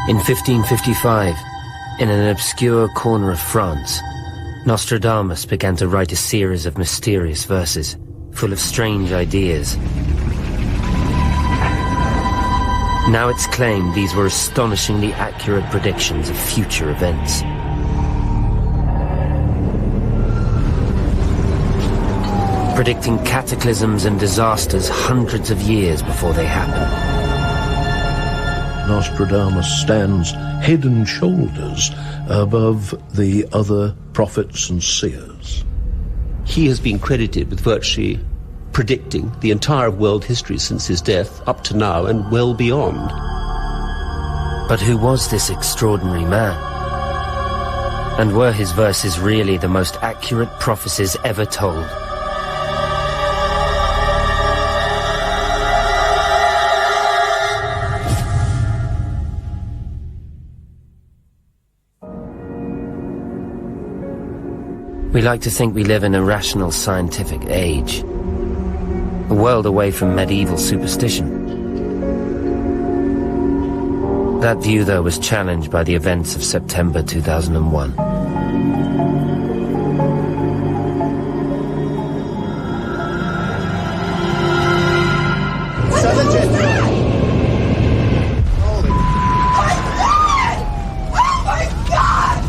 In 1555, in an obscure corner of France, Nostradamus began to write a series of mysterious verses, full of strange ideas. Now it's claimed these were astonishingly accurate predictions of future events. Predicting cataclysms and disasters hundreds of years before they happen. Nostradamus stands head and shoulders above the other prophets and seers. He has been credited with virtually predicting the entire world history since his death up to now and well beyond. But who was this extraordinary man? And were his verses really the most accurate prophecies ever told? We like to think we live in a rational scientific age, a world away from medieval superstition. That view, though, was challenged by the events of September 2001. My God!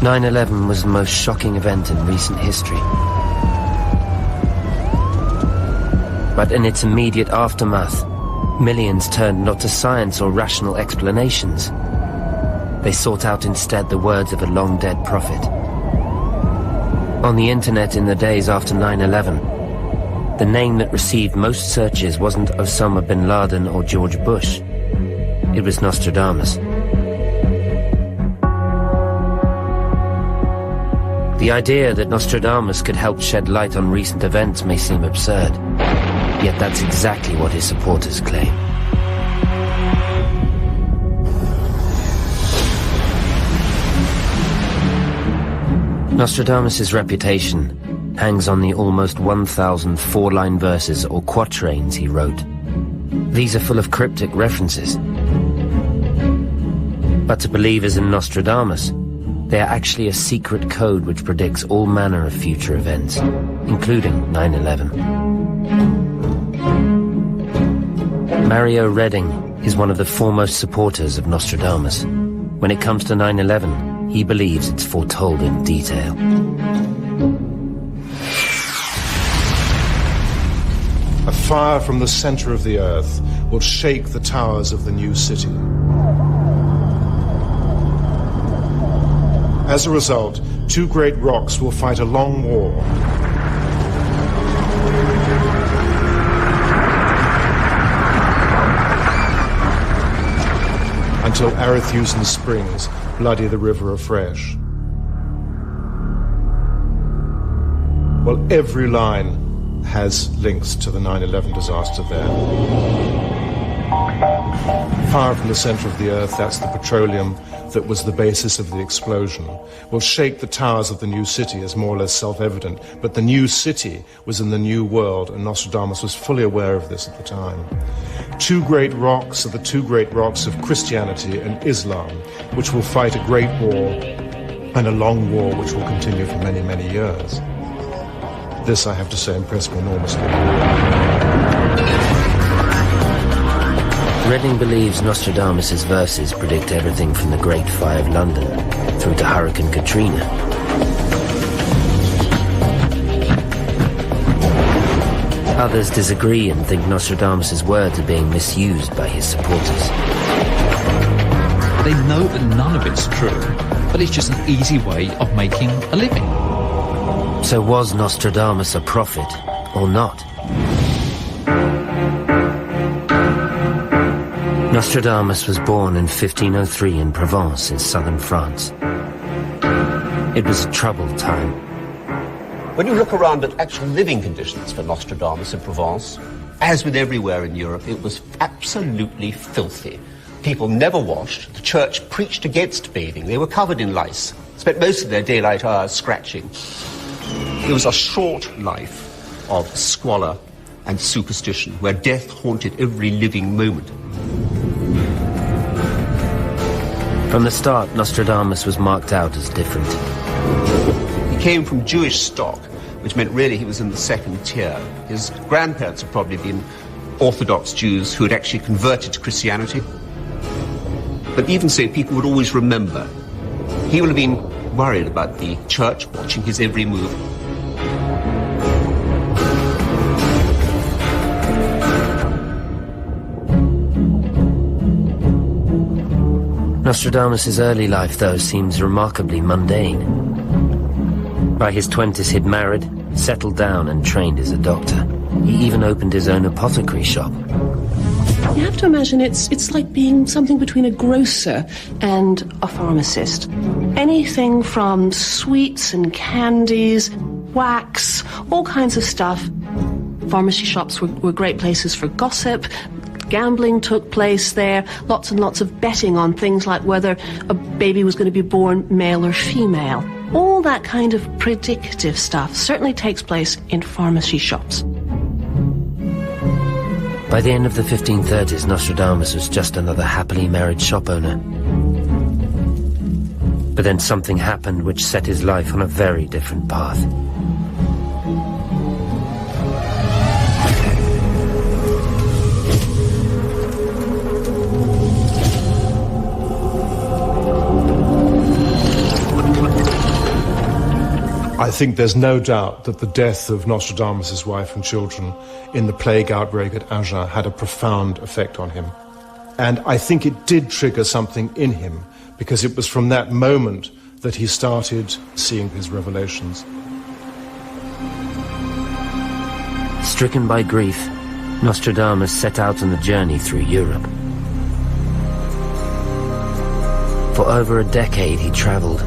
9/11 was the most shocking event in recent history. But in its immediate aftermath, millions turned not to science or rational explanations. They sought out instead the words of a long-dead prophet. On the internet in the days after 9/11, the name that received most searches wasn't Osama bin Laden or George Bush. It was Nostradamus. The idea that Nostradamus could help shed light on recent events may seem absurd, yet that's exactly what his supporters claim. Nostradamus's reputation hangs on the almost 1,000 four-line verses or quatrains he wrote. These are full of cryptic references. But to believers in Nostradamus, they are actually a secret code which predicts all manner of future events, including 9/11. Mario Redding is one of the foremost supporters of Nostradamus. When it comes to 9/11, he believes it's foretold in detail. A fire from the center of the earth will shake the towers of the new city. As a result, two great rocks will fight a long war. Until Arethusan Springs bloody the river afresh. Well, every line has links to the 9/11 disaster there. Fire from the center of the earth, that's the petroleum that was the basis of the explosion, will shake the towers of the new city is more or less self-evident, but the new city was in the new world, and Nostradamus was fully aware of this at the time. Two great rocks are the two great rocks of Christianity and Islam, which will fight a great war, and a long war which will continue for many, many years. This, I have to say, impressed me enormously. Redding believes Nostradamus' verses predict everything from the Great Fire of London through to Hurricane Katrina. Others disagree and think Nostradamus' words are being misused by his supporters. They know that none of it's true, but it's just an easy way of making a living. So was Nostradamus a prophet or not? Nostradamus was born in 1503 in Provence in southern France. It was a troubled time. When you look around at actual living conditions for Nostradamus in Provence, as with everywhere in Europe, it was absolutely filthy. People never washed. The church preached against bathing. They were covered in lice, spent most of their daylight hours scratching. It was a short life of squalor and superstition, where death haunted every living moment. From the start, Nostradamus was marked out as different. He came from Jewish stock, which meant really he was in the second tier. His grandparents had probably been Orthodox Jews who had actually converted to Christianity. But even so, people would always remember. He would have been worried about the church watching his every move. Nostradamus' early life, though, seems remarkably mundane. By his 20s, he'd married, settled down, and trained as a doctor. He even opened his own apothecary shop. You have to imagine it's like being something between a grocer and a pharmacist. Anything from sweets and candies, wax, all kinds of stuff. Pharmacy shops were great places for gossip. Gambling took place there, lots and lots of betting on things like whether a baby was going to be born male or female. All that kind of predictive stuff certainly takes place in pharmacy shops. By the end of the 1530s, Nostradamus was just another happily married shop owner. But then something happened which set his life on a very different path. I think there's no doubt that the death of Nostradamus' wife and children in the plague outbreak at Agen had a profound effect on him. And I think it did trigger something in him, because it was from that moment that he started seeing his revelations. Stricken by grief, Nostradamus set out on a journey through Europe. For over a decade he travelled,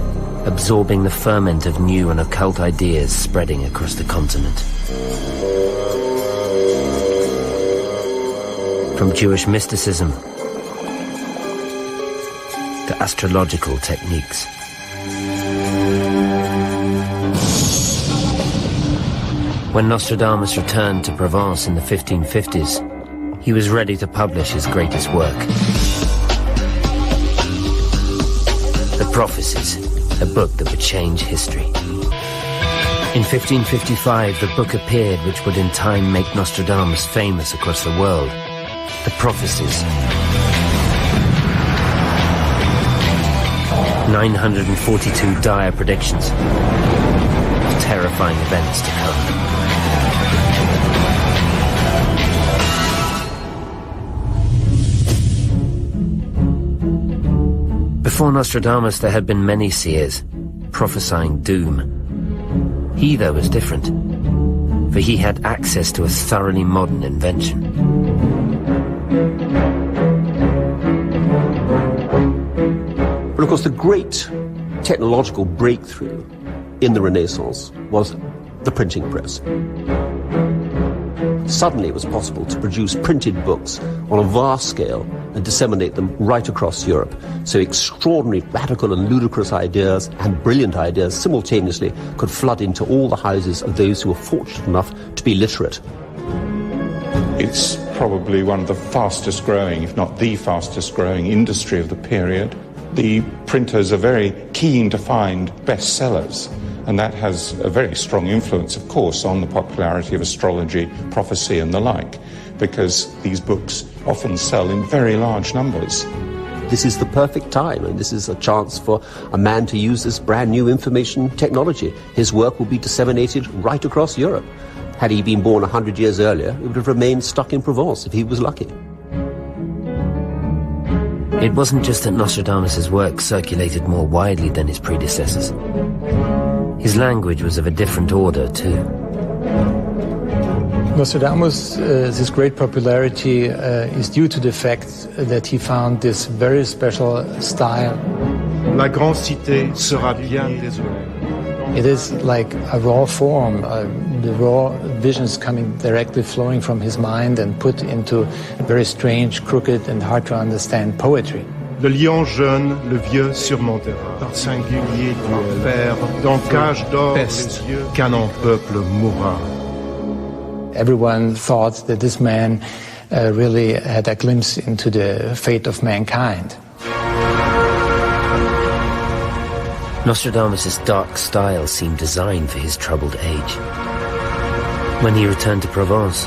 absorbing the ferment of new and occult ideas spreading across the continent. From Jewish mysticism to astrological techniques. When Nostradamus returned to Provence in the 1550s, he was ready to publish his greatest work. The Prophecies, a book that would change history. In 1555, the book appeared which would in time make Nostradamus famous across the world. The Prophecies. 942 dire predictions of terrifying events to come. Before Nostradamus, there had been many seers, prophesying doom. He, though, was different, for he had access to a thoroughly modern invention. But of course, the great technological breakthrough in the Renaissance was the printing press. Suddenly it was possible to produce printed books on a vast scale and disseminate them right across Europe. So extraordinary, radical and ludicrous ideas and brilliant ideas simultaneously could flood into all the houses of those who were fortunate enough to be literate. It's probably one of the fastest growing, if not the fastest growing industry of the period. The printers are very keen to find bestsellers. And that has a very strong influence, of course, on the popularity of astrology, prophecy and the like, because these books often sell in very large numbers. This is the perfect time, and this is a chance for a man to use this brand new information technology. His work will be disseminated right across Europe. Had he been born 100 years earlier, it would have remained stuck in Provence if he was lucky. It wasn't just that Nostradamus' work circulated more widely than his predecessors. His language was of a different order, too. Nostradamus, his great popularity is due to the fact that he found this very special style. La grande cité sera bien désolée. It is like a raw form, the raw visions coming directly flowing from his mind and put into very strange, crooked and hard to understand poetry. Le lion jeune, le vieux surmontera. Par singulier duel, dans cage d'or, peste, qu'un en peuple mourra. Everyone thought that this man really had a glimpse into the fate of mankind. Nostradamus' dark style seemed designed for his troubled age. When he returned to Provence,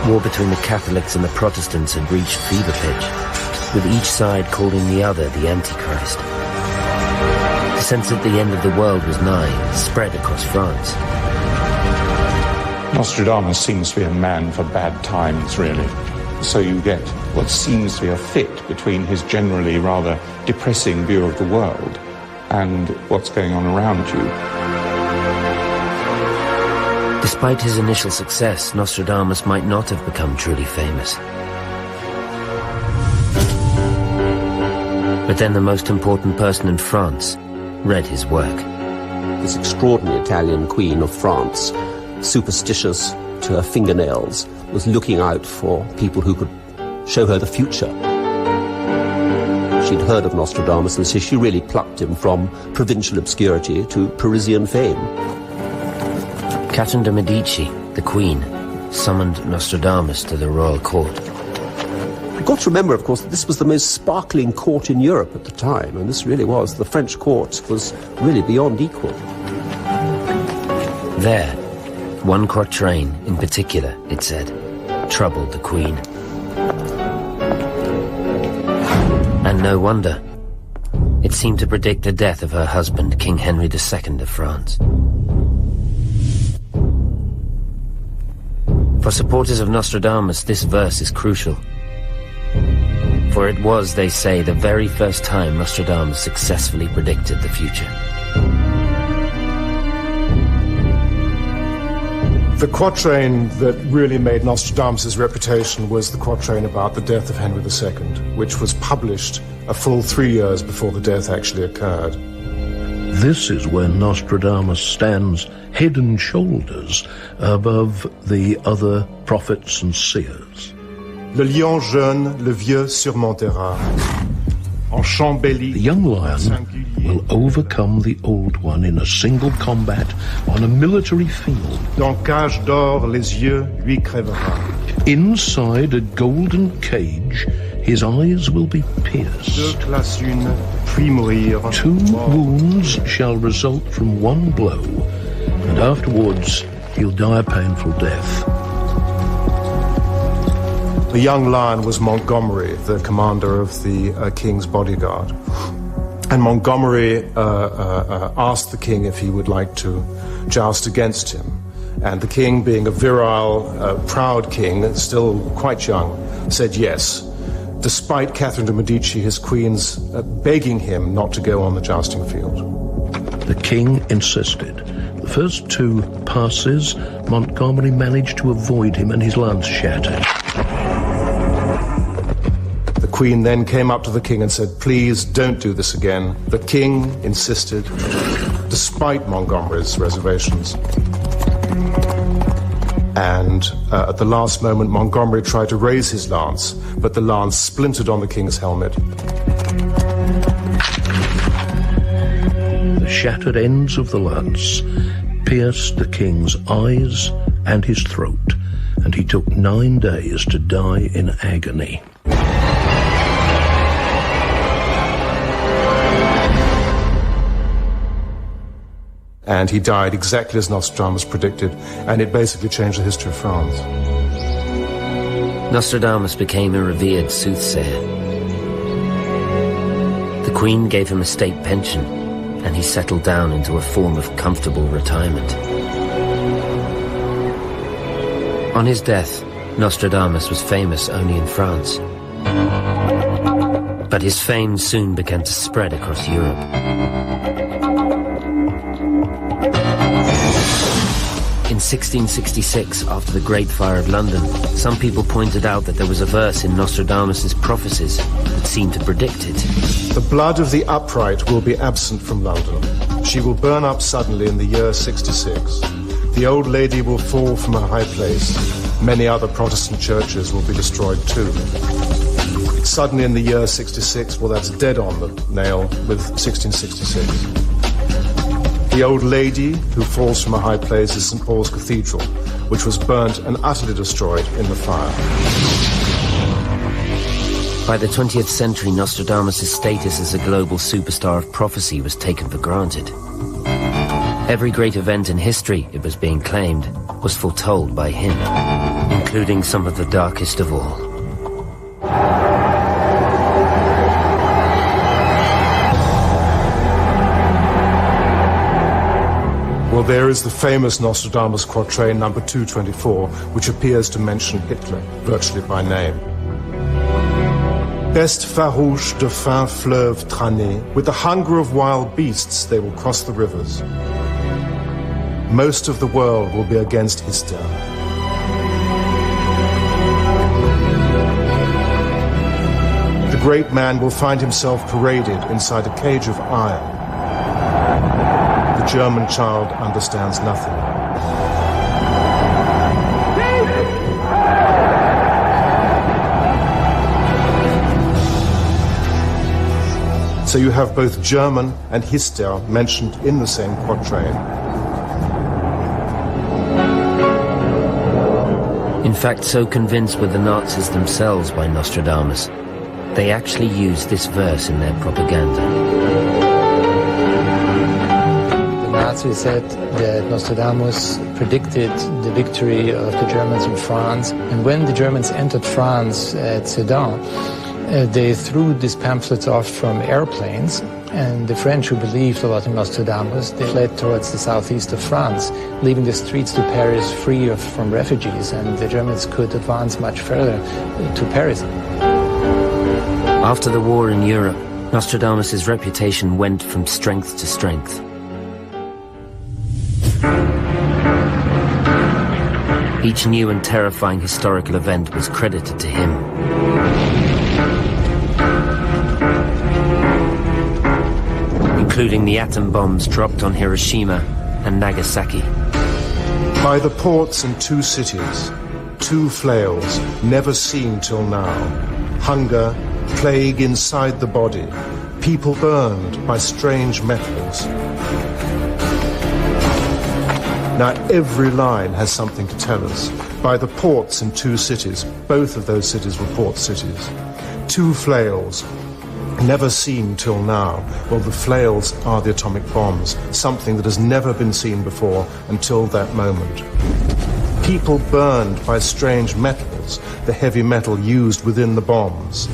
war between the Catholics and the Protestants had reached fever pitch, with each side calling the other the Antichrist. The sense that the end of the world was nigh spread across France. Nostradamus seems to be a man for bad times, really. So you get what seems to be a fit between his generally rather depressing view of the world and what's going on around you. Despite his initial success, Nostradamus might not have become truly famous. But then the most important person in France read his work. This extraordinary Italian queen of France, superstitious to her fingernails, was looking out for people who could show her the future. She'd heard of Nostradamus, and so she really plucked him from provincial obscurity to Parisian fame. Catherine de' Medici, the Queen, summoned Nostradamus to the royal court. You've got to remember, of course, that this was the most sparkling court in Europe at the time, and this really was. The French court was really beyond equal. There, one quatrain in particular, it said, troubled the Queen. And no wonder. It seemed to predict the death of her husband, King Henry II of France. For supporters of Nostradamus, this verse is crucial. For it was, they say, the very first time Nostradamus successfully predicted the future. The quatrain that really made Nostradamus' reputation was the quatrain about the death of Henry II, which was published a full 3 years before the death actually occurred. This is when Nostradamus stands head and shoulders above the other prophets and seers. Le lion jeune, le vieux surmontera. En chambelli, the young lion will overcome the old one in a single combat on a military field. Dans cage d'or, les yeux lui crèvera. Inside a golden cage, his eyes will be pierced. Deux classes une, puis mourir. 2 wounds shall result from one blow, and afterwards he'll die a painful death. The young lion was Montgomery, the commander of the king's bodyguard. And Montgomery asked the king if he would like to joust against him. And the king, being a virile, proud king, still quite young, said yes, despite Catherine de' Medici, his queen's, begging him not to go on the jousting field. The king insisted. The first 2 passes, Montgomery managed to avoid him and his lance shattered. The Queen then came up to the king and said, please don't do this again. The king insisted, despite Montgomery's reservations. And at the last moment, Montgomery tried to raise his lance, but the lance splintered on the king's helmet. The shattered ends of the lance pierced the king's eyes and his throat, and he took 9 days to die in agony. And he died exactly as Nostradamus predicted, and it basically changed the history of France. Nostradamus became a revered soothsayer. The Queen gave him a state pension, and he settled down into a form of comfortable retirement. On his death, Nostradamus was famous only in France. But his fame soon began to spread across Europe. In 1666, after the Great Fire of London, some people pointed out that there was a verse in Nostradamus' prophecies that seemed to predict it. The blood of the upright will be absent from London. She will burn up suddenly in the year 66. The old lady will fall from her high place. Many other Protestant churches will be destroyed too. Suddenly in the year 66, well, that's dead on the nail with 1666. The old lady who falls from a high place is St. Paul's Cathedral, which was burnt and utterly destroyed in the fire. By the 20th century, Nostradamus' status as a global superstar of prophecy was taken for granted. Every great event in history, it was being claimed, was foretold by him, including some of the darkest of all. Well, there is the famous Nostradamus quatrain number 224, which appears to mention Hitler, virtually by name. Best farouche de fin fleuve traîner, with the hunger of wild beasts they will cross the rivers. Most of the world will be against Hister. The great man will find himself paraded inside a cage of iron. The German child understands nothing. So you have both German and Hister mentioned in the same quatrain. In fact, so convinced were the Nazis themselves by Nostradamus, they actually used this verse in their propaganda. The Nazis said that Nostradamus predicted the victory of the Germans in France, and when the Germans entered France at Sedan, they threw these pamphlets off from airplanes, and the French who believed a lot in Nostradamus, they fled towards the southeast of France, leaving the streets to Paris free from refugees, and the Germans could advance much further to Paris. After the war in Europe, Nostradamus' reputation went from strength to strength. Each new and terrifying historical event was credited to him. Including the atom bombs dropped on Hiroshima and Nagasaki. By the ports in two cities, two flails, never seen till now. Hunger, plague inside the body, people burned by strange metals. Now every line has something to tell us. By the ports in two cities, both of those cities were port cities. Two flails, never seen till now. Well, the flails are the atomic bombs, something that has never been seen before until that moment. People burned by strange metals, the heavy metal used within the bombs.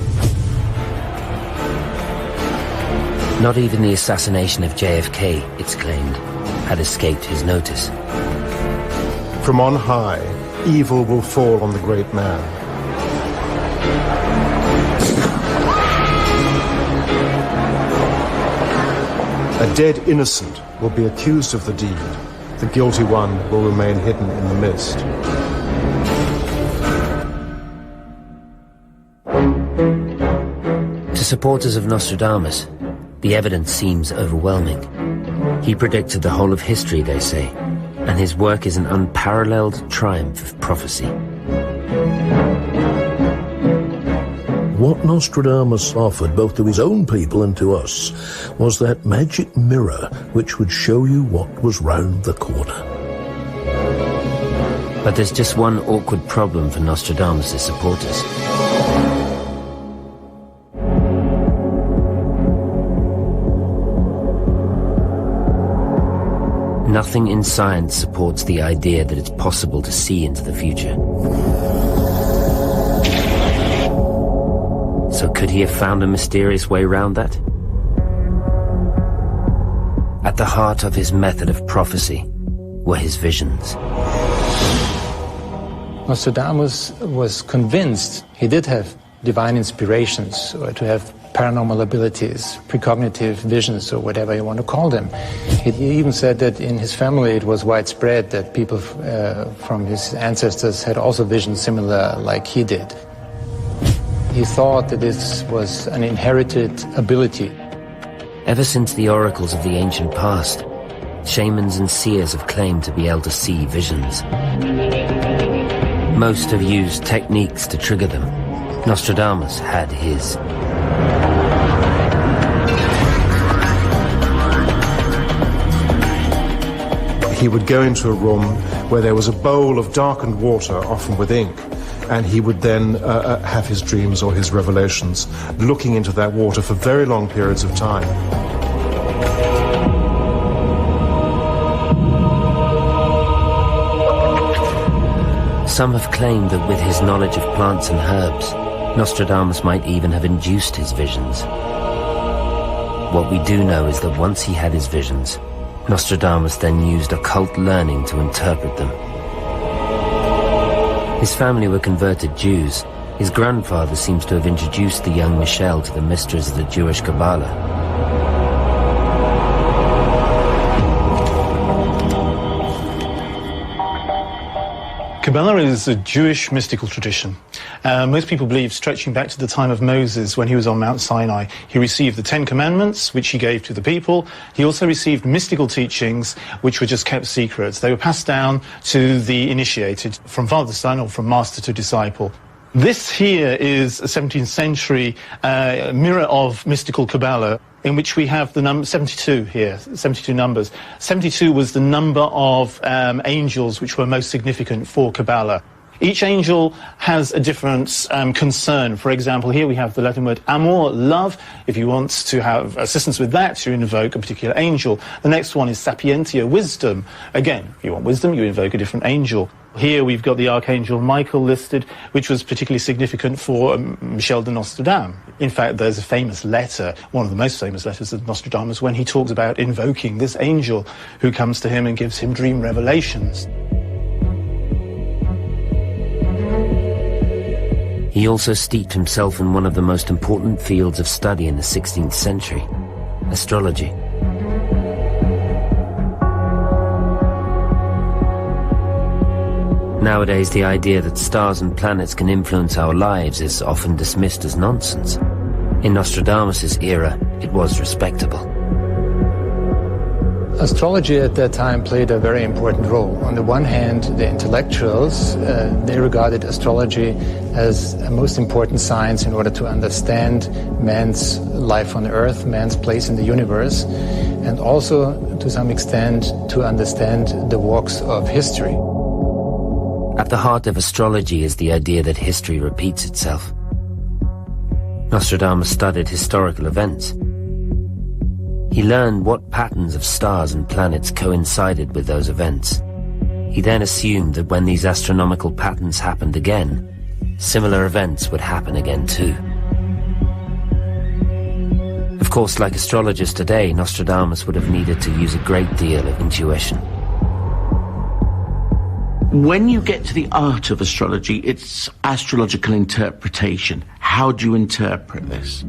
Not even the assassination of JFK, it's claimed, had escaped his notice. From on high, evil will fall on the great man. A dead innocent will be accused of the deed. The guilty one will remain hidden in the mist. To supporters of Nostradamus, the evidence seems overwhelming. He predicted the whole of history, they say, and his work is an unparalleled triumph of prophecy. What Nostradamus offered both to his own people and to us was that magic mirror which would show you what was round the corner. But there's just one awkward problem for Nostradamus' supporters. Nothing in science supports the idea that it's possible to see into the future. So could he have found a mysterious way round that? At the heart of his method of prophecy were his visions. Nostradamus was convinced he did have divine inspirations, or to have paranormal abilities, precognitive visions, or whatever you want to call them. He even said that in his family it was widespread that people from his ancestors had also visions similar like he did. He thought that this was an inherited ability. Ever since the oracles of the ancient past, shamans and seers have claimed to be able to see visions. Most have used techniques to trigger them. Nostradamus had his. he would go into a room where there was a bowl of darkened water, often with ink, and he would then have his dreams or his revelations looking into that water for very long periods of time. Some have claimed that with his knowledge of plants and herbs, Nostradamus might even have induced his visions. What we do know is that once he had his visions, Nostradamus then used occult learning to interpret them. His family were converted Jews. His grandfather seems to have introduced the young Michel to the mysteries of the Jewish Kabbalah. Kabbalah is a Jewish mystical tradition. Most people believe stretching back to the time of Moses when he was on Mount Sinai. He received the 10 Commandments, which he gave to the people. He also received mystical teachings, which were just kept secret. They were passed down to the initiated from father to son or from master to disciple. This here is a 17th century mirror of mystical Kabbalah, in which we have the number 72 here, 72 numbers. 72 was the number of angels which were most significant for Kabbalah. Each angel has a different concern. For example, here we have the Latin word amor, love. If you want to have assistance with that, you invoke a particular angel. The next one is sapientia, wisdom. Again, if you want wisdom, you invoke a different angel. Here we've got the Archangel Michael listed, which was particularly significant for Michel de Nostradamus. In fact, there's a famous letter, one of the most famous letters of Nostradamus, when he talks about invoking this angel who comes to him and gives him dream revelations. He also steeped himself in one of the most important fields of study in the 16th century, astrology. Nowadays, the idea that stars and planets can influence our lives is often dismissed as nonsense. In Nostradamus' era, it was respectable. Astrology at that time played a very important role. On the one hand, the intellectuals, they regarded astrology as a most important science in order to understand man's life on Earth, man's place in the universe, and also, to some extent, to understand the walks of history. At the heart of astrology is the idea that history repeats itself. Nostradamus studied historical events. He learned what patterns of stars and planets coincided with those events. He then assumed that when these astronomical patterns happened again, similar events would happen again too. Of course, like astrologers today, Nostradamus would have needed to use a great deal of intuition. When you get to the art of astrology, it's astrological interpretation. How do you interpret this?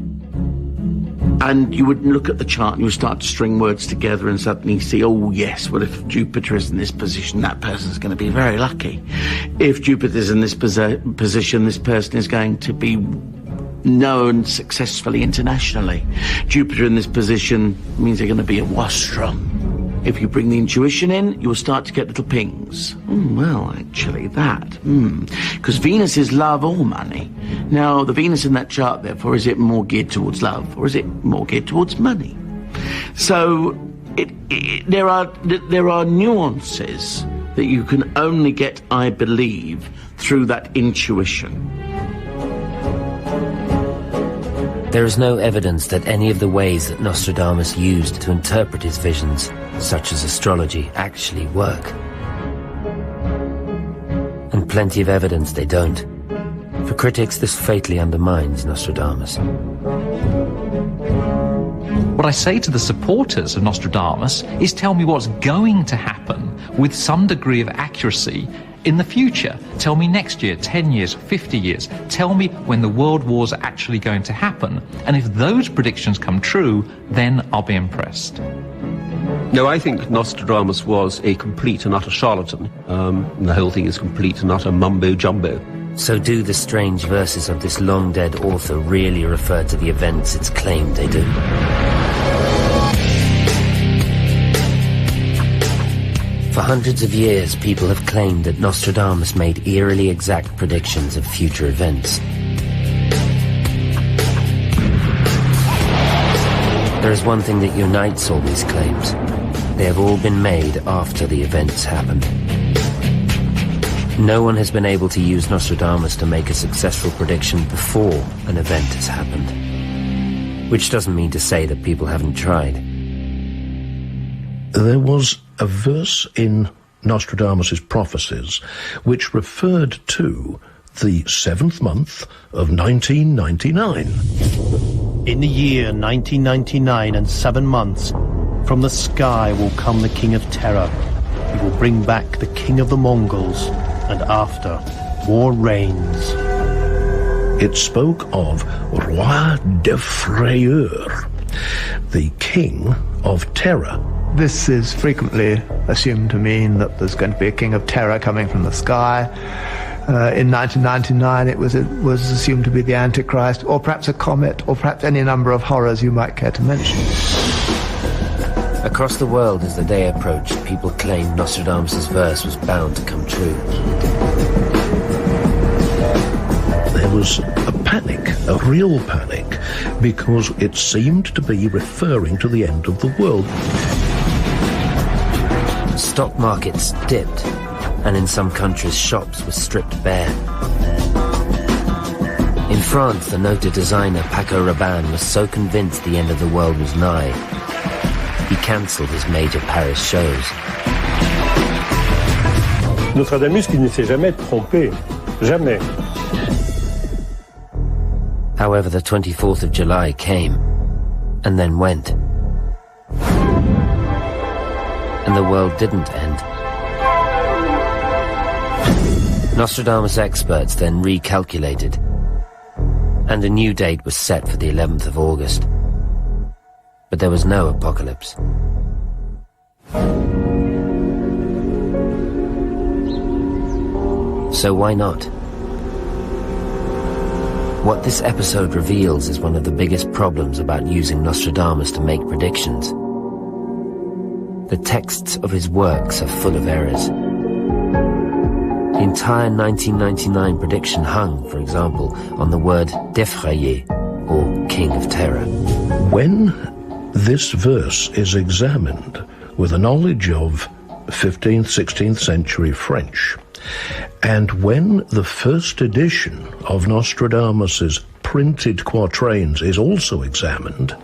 And you would look at the chart and you would start to string words together and suddenly see, oh yes, well if Jupiter is in this position, that person's going to be very lucky. If Jupiter's in this position, this person is going to be known successfully internationally. Jupiter in this position means they're going to be a wastrum. If you bring the intuition in, you'll start to get little pings. Well, actually, that. Because Venus is love or money. Now, the Venus in that chart, therefore, is it more geared towards love or is it more geared towards money? So, there are nuances that you can only get, I believe, through that intuition. There is no evidence that any of the ways that Nostradamus used to interpret his visions, such as astrology, actually work. And plenty of evidence they don't. For critics, this fatally undermines Nostradamus. What I say to the supporters of Nostradamus is tell me what's going to happen with some degree of accuracy in the future. Tell me next year, 10 years, 50 years. Tell me when the world wars are actually going to happen. And if those predictions come true, then I'll be impressed. No, I think Nostradamus was a complete and utter charlatan. The whole thing is complete and utter mumbo-jumbo. So do the strange verses of this long-dead author really refer to the events it's claimed they do? For hundreds of years, people have claimed that Nostradamus made eerily exact predictions of future events. There is one thing that unites all these claims. They have all been made after the events happened. No one has been able to use Nostradamus to make a successful prediction before an event has happened. Which doesn't mean to say that people haven't tried. There was a verse in Nostradamus' prophecies which referred to the 7th month of 1999. In the year 1999 and 7 months, from the sky will come the King of Terror. He will bring back the King of the Mongols, and after, war reigns. It spoke of Roi de Frayeur, the King of Terror. This is frequently assumed to mean that there's going to be a King of Terror coming from the sky. In 1999 it was assumed to be the Antichrist, or perhaps a comet, or perhaps any number of horrors you might care to mention. Across the world, as the day approached, people claimed Nostradamus' verse was bound to come true. There was a panic, a real panic, because it seemed to be referring to the end of the world. Stock markets dipped, and in some countries shops were stripped bare. In France, the noted designer Paco Rabanne was so convinced the end of the world was nigh, he cancelled his major Paris shows. Nostradamus qui ne s'est jamais trompé. Jamais. However, the 24th of July came, and then went. And the world didn't end. Nostradamus experts then recalculated, and a new date was set for the 11th of August. But there was no apocalypse. So why not? What this episode reveals is one of the biggest problems about using Nostradamus to make predictions. The texts of his works are full of errors. The entire 1999 prediction hung, for example, on the word d'effrayer, or King of Terror. When this verse is examined with a knowledge of 15th, 16th century French, and when the first edition of Nostradamus's printed quatrains is also examined,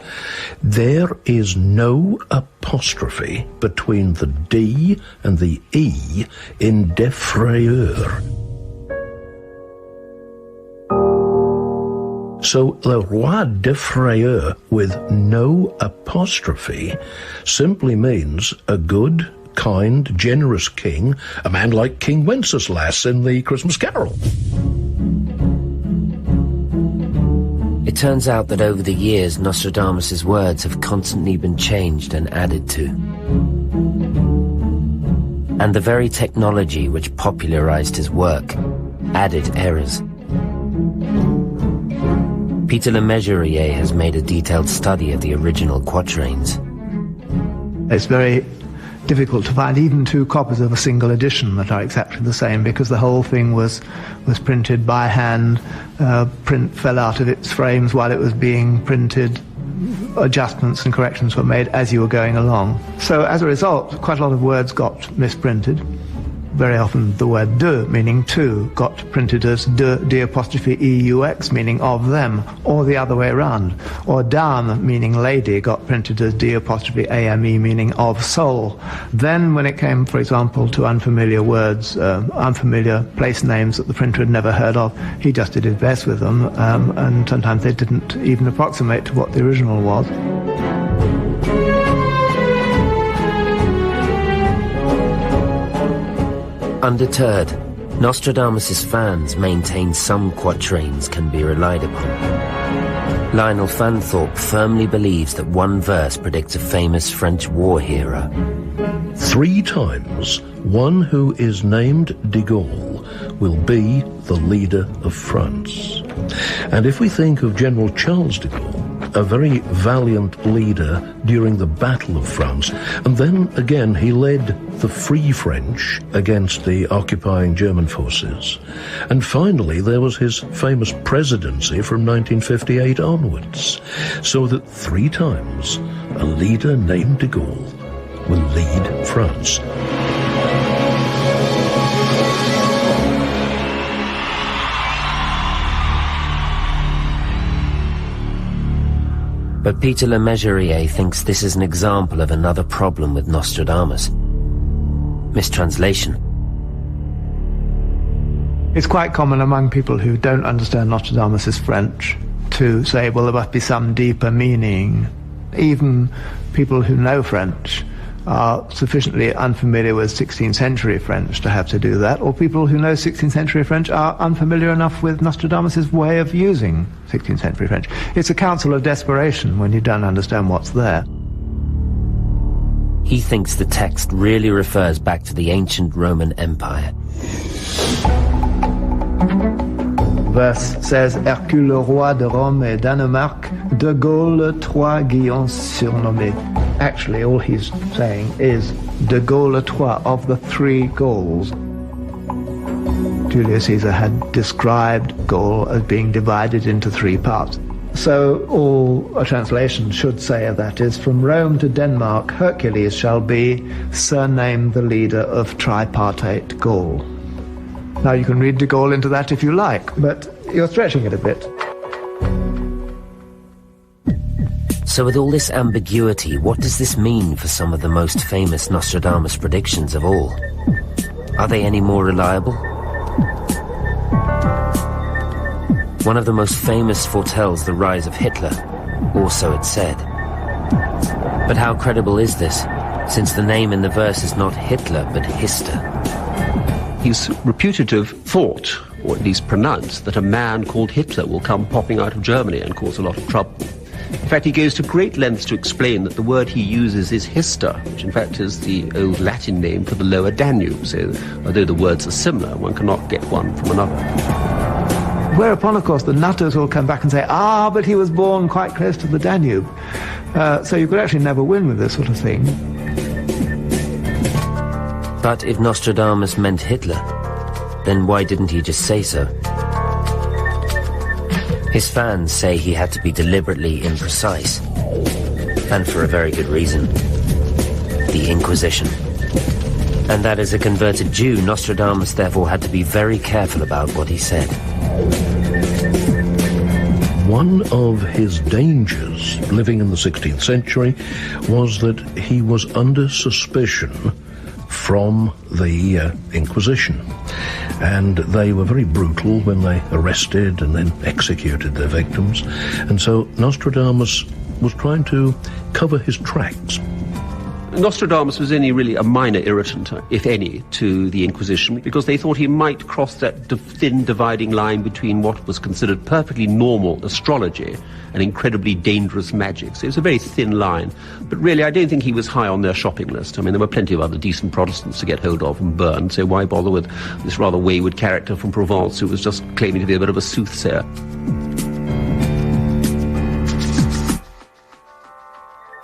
there is no apostrophe between the D and the E in d'effrayer. So the Roi de Frayeur with no apostrophe simply means a good, kind, generous king, a man like King Wenceslas in the Christmas Carol. It turns out that over the years, Nostradamus' words have constantly been changed and added to. And the very technology which popularized his work added errors. Peter Le Mesurier has made a detailed study of the original quatrains. It's very difficult to find even two copies of a single edition that are exactly the same, because the whole thing was printed by hand. Print fell out of its frames while it was being printed. Adjustments and corrections were made as you were going along. So as a result, quite a lot of words got misprinted. Very often the word de, meaning two, got printed as de, D'-E-U-X, meaning of them, or the other way around. Or dame, meaning lady, got printed as D'-A-M-E, meaning of soul. Then when it came, for example, to unfamiliar words, unfamiliar place names that the printer had never heard of, he just did his best with them, and sometimes they didn't even approximate to what the original was. Undeterred, Nostradamus' fans maintain some quatrains can be relied upon. Lionel Fanthorpe firmly believes that one verse predicts a famous French war hero. 3 times, one who is named de Gaulle will be the leader of France. And if we think of General Charles de Gaulle, a very valiant leader during the Battle of France, and then again he led the Free French against the occupying German forces. And finally there was his famous presidency from 1958 onwards. So that 3 times a leader named de Gaulle will lead France. But Peter Le Mesurier thinks this is an example of another problem with Nostradamus: mistranslation. It's quite common among people who don't understand Nostradamus' French to say, well, there must be some deeper meaning. Even people who know French are sufficiently unfamiliar with 16th century French to have to do that, or people who know 16th century French are unfamiliar enough with Nostradamus' way of using 16th century French. It's a counsel of desperation when you don't understand what's there. He thinks the text really refers back to the ancient Roman Empire. Verse says, Hercule le roi de Rome et Danemark, de Gaulle trois Guillons surnommés. Actually, all he's saying is de Gaulle trois, of the three Gauls. Julius Caesar had described Gaul as being divided into three parts. So all a translation should say of that is, from Rome to Denmark, Hercules shall be surnamed the leader of tripartite Gaul. Now you can read de Gaulle into that if you like, but you're stretching it a bit. So with all this ambiguity, what does this mean for some of the most famous Nostradamus predictions of all? Are they any more reliable? One of the most famous foretells the rise of Hitler, or so it's said. But how credible is this, since the name in the verse is not Hitler, but Hister? He's reputed to have thought, or at least pronounced, that a man called Hitler will come popping out of Germany and cause a lot of trouble. In fact, he goes to great lengths to explain that the word he uses is Hister, which in fact is the old Latin name for the lower Danube. So, although the words are similar, one cannot get one from another. Whereupon, of course, the nutters will come back and say, but he was born quite close to the Danube. So you could actually never win with this sort of thing. But if Nostradamus meant Hitler, then why didn't he just say so? His fans say he had to be deliberately imprecise, and for a very good reason: the Inquisition. And that as a converted Jew, Nostradamus therefore had to be very careful about what he said. One of his dangers living in the 16th century was that he was under suspicion from the Inquisition. And they were very brutal when they arrested and then executed their victims. And so Nostradamus was trying to cover his tracks. Nostradamus was only really a minor irritant, if any, to the Inquisition, because they thought he might cross that thin dividing line between what was considered perfectly normal astrology and incredibly dangerous magic. So it was a very thin line. But really, I don't think he was high on their shopping list. I mean, there were plenty of other decent Protestants to get hold of and burn, so why bother with this rather wayward character from Provence who was just claiming to be a bit of a soothsayer?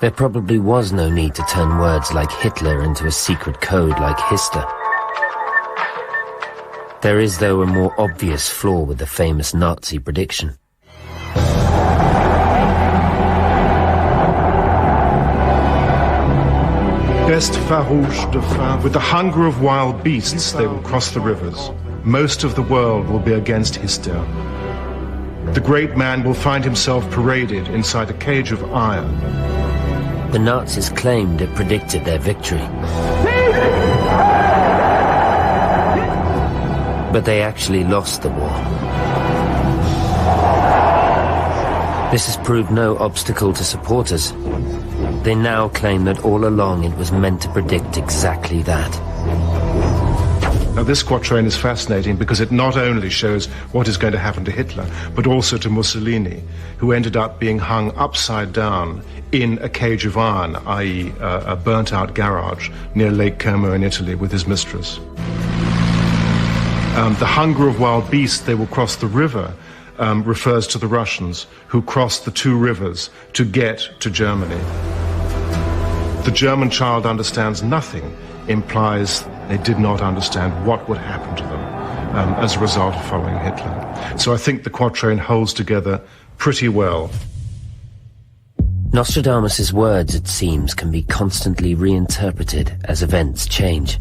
There probably was no need to turn words like Hitler into a secret code like Hister. There is, though, a more obvious flaw with the famous Nazi prediction. Best farouche de faim, with the hunger of wild beasts they will cross the rivers. Most of the world will be against Hister. The great man will find himself paraded inside a cage of iron. The Nazis claimed it predicted their victory. But they actually lost the war. This has proved no obstacle to supporters. They now claim that all along it was meant to predict exactly that. Now, this quatrain is fascinating because it not only shows what is going to happen to Hitler, but also to Mussolini, who ended up being hung upside down in a cage of iron, i.e. a burnt-out garage near Lake Como in Italy with his mistress. The hunger of wild beasts, they will cross the river, refers to the Russians, who crossed the two rivers to get to Germany. The German child understands nothing implies they did not understand what would happen to them as a result of following Hitler. So I think the quatrain holds together pretty well. Nostradamus' words, it seems, can be constantly reinterpreted as events change.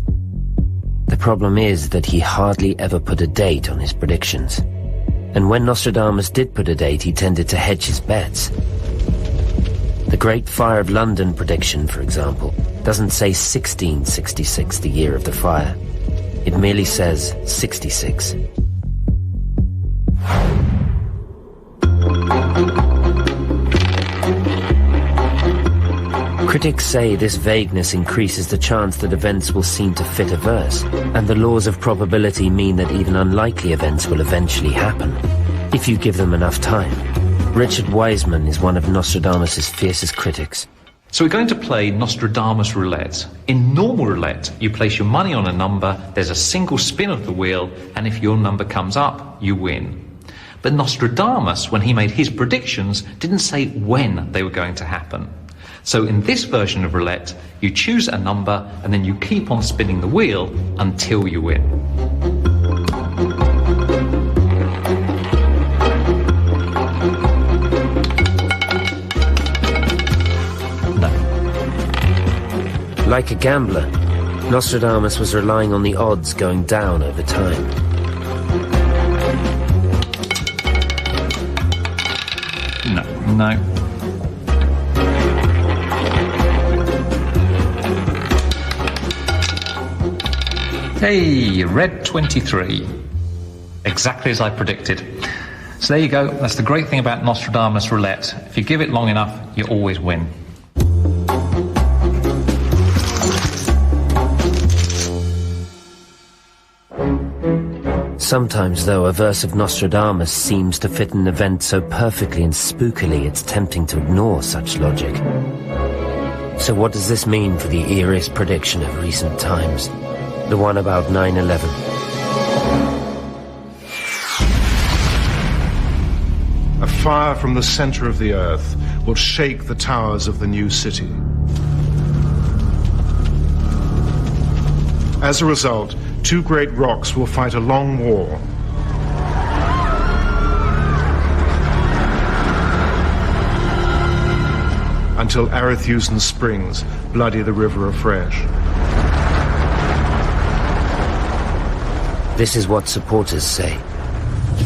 The problem is that he hardly ever put a date on his predictions. And when Nostradamus did put a date, he tended to hedge his bets. The Great Fire of London prediction, for example, doesn't say 1666, the year of the fire. It merely says 66. Critics say this vagueness increases the chance that events will seem to fit a verse, and the laws of probability mean that even unlikely events will eventually happen, if you give them enough time. Richard Wiseman is one of Nostradamus' fiercest critics. So we're going to play Nostradamus roulette. In normal roulette, you place your money on a number, there's a single spin of the wheel, and if your number comes up, you win. But Nostradamus, when he made his predictions, didn't say when they were going to happen. So in this version of roulette, you choose a number and then you keep on spinning the wheel until you win. Like a gambler, Nostradamus was relying on the odds going down over time. No. Hey, red 23. Exactly as I predicted. So there you go. That's the great thing about Nostradamus roulette. If you give it long enough, you always win. Sometimes, though, a verse of Nostradamus seems to fit an event so perfectly and spookily it's tempting to ignore such logic. So what does this mean for the eeriest prediction of recent times? The one about 9/11. A fire from the center of the earth will shake the towers of the new city. As a result, two great rocks will fight a long war. Until Arethusan Springs bloody the river afresh. This is what supporters say.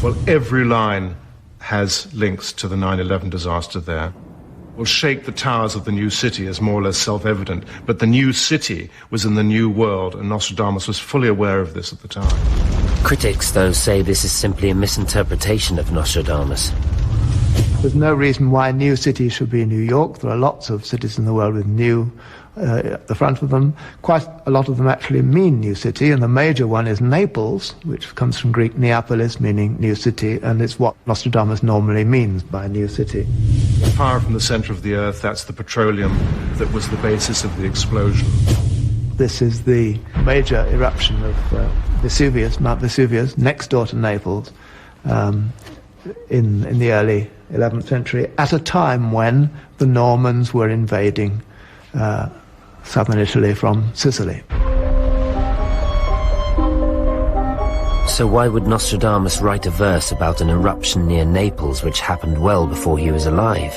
Well, every line has links to the 9/11 disaster there. Will shake the towers of the new city is more or less self-evident, but the new city was in the new world, and Nostradamus was fully aware of this at the time. Critics, though, say this is simply a misinterpretation of Nostradamus. There's no reason why new cities should be in New York. There are lots of cities in the world with new at the front of them. Quite a lot of them actually mean new city, and the major one is Naples, which comes from Greek Neapolis, meaning new city, and it's what Nostradamus normally means by new city. Fire from the center of the earth, that's the petroleum that was the basis of the explosion. This is the major eruption of Vesuvius, Mount Vesuvius, next door to Naples, in the early 11th century, at a time when the Normans were invading southern Italy from Sicily. So why would Nostradamus write a verse about an eruption near Naples which happened well before he was alive?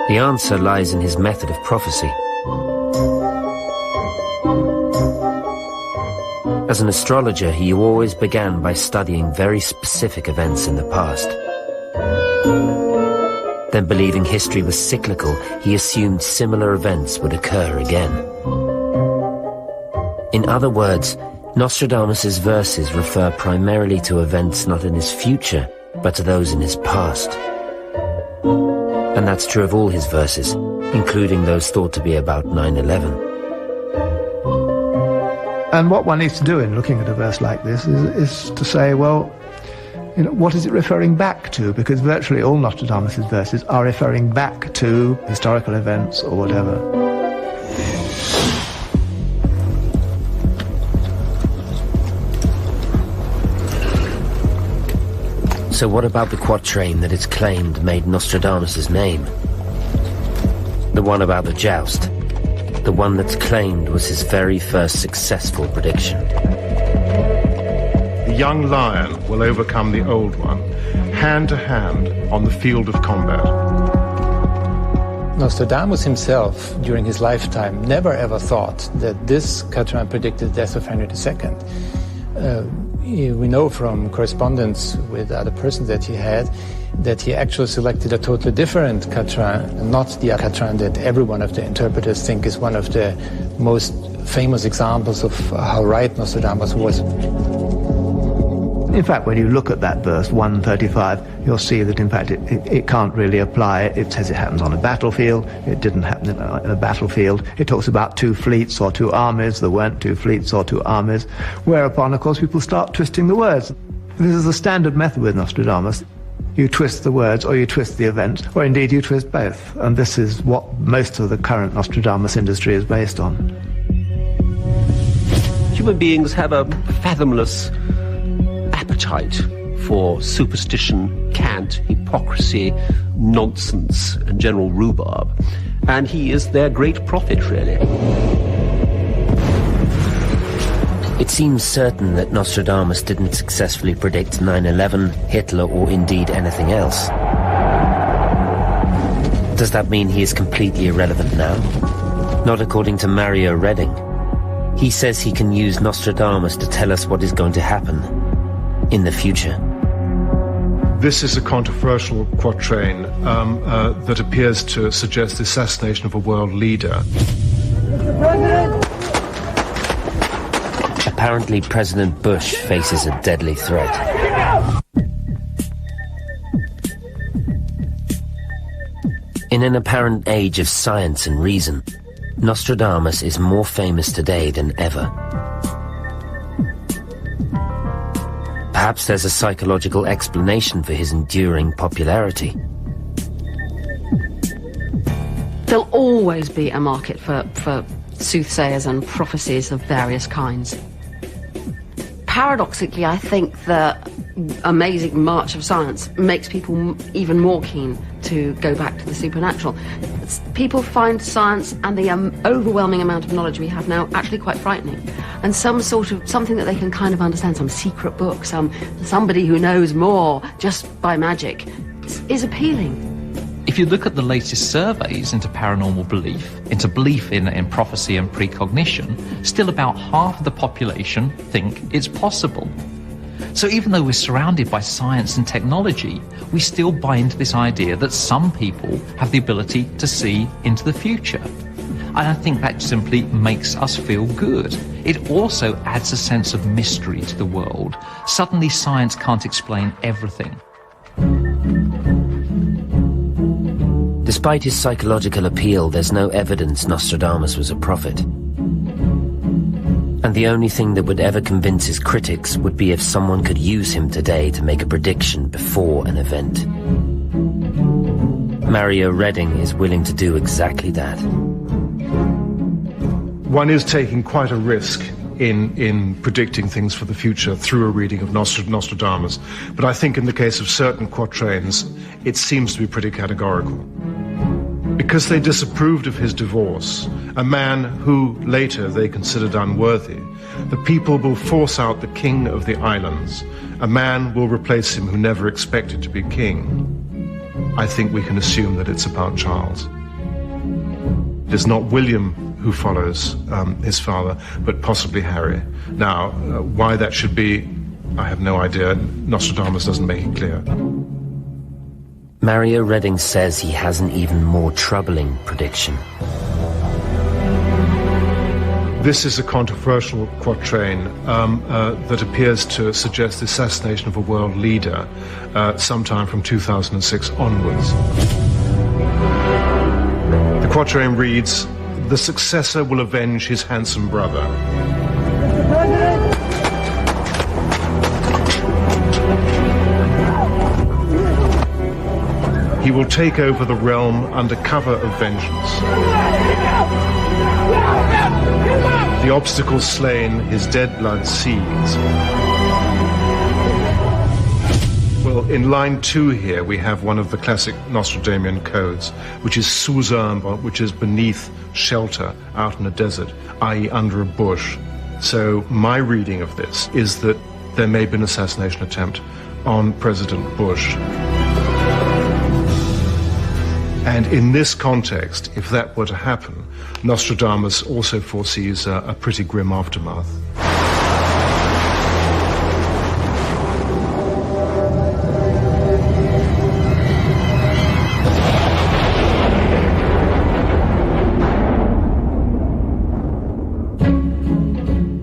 The answer lies in his method of prophecy. As an astrologer, he always began by studying very specific events in the past. Then, believing history was cyclical, he assumed similar events would occur again. In other words, Nostradamus' verses refer primarily to events not in his future, but to those in his past. And that's true of all his verses, including those thought to be about 9/11. And what one needs to do in looking at a verse like this is to say, well, what is it referring back to? Because virtually all Nostradamus' verses are referring back to historical events or whatever. So what about the quatrain that it's claimed made Nostradamus' name? The one about the joust. The one that's claimed was his very first successful prediction. The young lion will overcome the old one. hand to hand on the field of combat. Nostradamus himself, during his lifetime, never ever thought that this Catherine predicted the death of Henry II. We know from correspondence with other persons that he had that he actually selected a totally different Catherine, not the Catherine that every one of the interpreters think is one of the most famous examples of how right Nostradamus was. In fact, when you look at that verse, 135, you'll see that, in fact, it can't really apply. It says it happens on a battlefield. It didn't happen in a battlefield. It talks about 2 fleets or 2 armies. There weren't 2 fleets or 2 armies. Whereupon, of course, people start twisting the words. This is the standard method with Nostradamus. You twist the words, or you twist the event, or indeed you twist both. And this is what most of the current Nostradamus industry is based on. Human beings have a fathomless appetite for superstition, cant, hypocrisy, nonsense, and general rhubarb. And he is their great prophet, really. It seems certain that Nostradamus didn't successfully predict 9/11, Hitler, or indeed anything else. Does that mean he is completely irrelevant now? Not according to Mario Redding. He says he can use Nostradamus to tell us what is going to happen in the future. This is a controversial quatrain that appears to suggest the assassination of a world leader. Apparently, President Bush faces a deadly threat. In an apparent age of science and reason, Nostradamus is more famous today than ever. Perhaps there's a psychological explanation for his enduring popularity. There'll always be a market for soothsayers and prophecies of various kinds. Paradoxically, I think the amazing march of science makes people even more keen to go back to the supernatural. People find science and the overwhelming amount of knowledge we have now actually quite frightening. And some sort of something that they can kind of understand, some secret book, somebody who knows more just by magic, is appealing. If you look at the latest surveys into paranormal belief, into belief in prophecy and precognition, still about half of the population think it's possible. So even though we're surrounded by science and technology, we still buy into this idea that some people have the ability to see into the future. And I think that simply makes us feel good. It also adds a sense of mystery to the world. Suddenly science can't explain everything. Despite his psychological appeal, there's no evidence Nostradamus was a prophet. And the only thing that would ever convince his critics would be if someone could use him today to make a prediction before an event. Mario Redding is willing to do exactly that. One is taking quite a risk in predicting things for the future through a reading of Nostradamus, but I think in the case of certain quatrains, it seems to be pretty categorical. Because they disapproved of his divorce, a man who later they considered unworthy, the people will force out the king of the islands. A man will replace him who never expected to be king. I think we can assume that it's about Charles. It is not William who follows his father, but possibly Harry. Now, why that should be, I have no idea. Nostradamus doesn't make it clear. Mario Redding says he has an even more troubling prediction. This is a controversial quatrain that appears to suggest the assassination of a world leader sometime from 2006 onwards. The quatrain reads, "The successor will avenge his handsome brother." He will take over the realm under cover of vengeance. The obstacle slain, his dead blood seethes. Well, in line 2 here, we have one of the classic Nostradamian codes, which is sous ombre, which is beneath shelter out in a desert, i.e. under a bush. So my reading of this is that there may be an assassination attempt on President Bush. And in this context, if that were to happen, Nostradamus also foresees a pretty grim aftermath.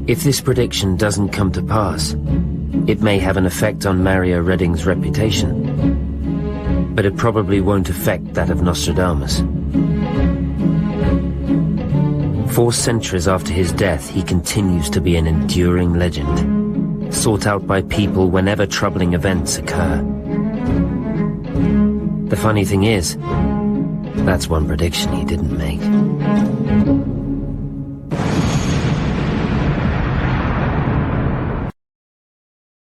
If this prediction doesn't come to pass, it may have an effect on Mario Redding's reputation, but it probably won't affect that of Nostradamus. 4 centuries after his death, he continues to be an enduring legend, sought out by people whenever troubling events occur. The funny thing is, that's one prediction he didn't make.